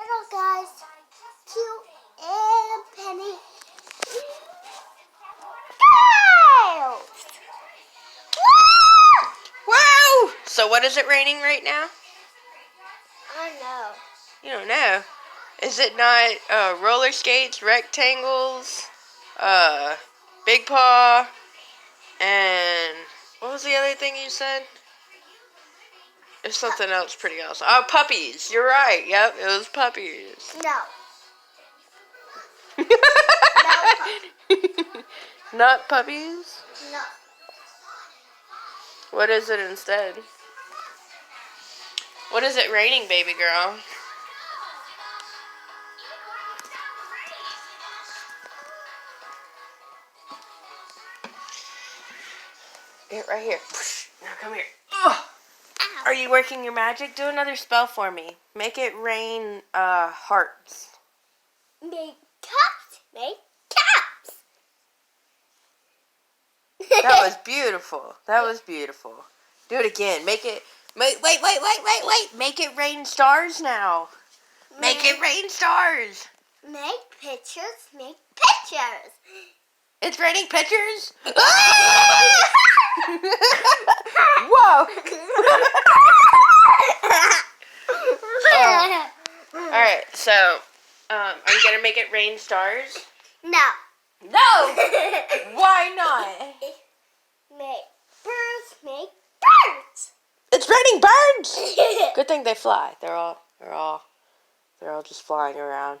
Hello guys, Q and Penny. Wow! So what is it raining right now? I know. You don't know. Is it not roller skates, rectangles, big paw, and what was the other thing you said? There's something else pretty awesome. Oh, puppies. You're right. Yep, it was puppies. No. Not puppies? No. What is it instead? What is it raining, baby girl? Here, right here. Now come here. Ugh. Are you working your magic? Do another spell for me. Make it rain hearts. Make cups. Make cups. That was beautiful. That was beautiful. Do it again. Wait. Make it rain stars now. Make it rain stars. Make pictures. Make pictures. It's raining pictures? Whoa. Alright, so, are you going to make it rain stars? No. No! Why not? Make birds. Make birds. It's raining birds! Good thing they fly. They're all just flying around.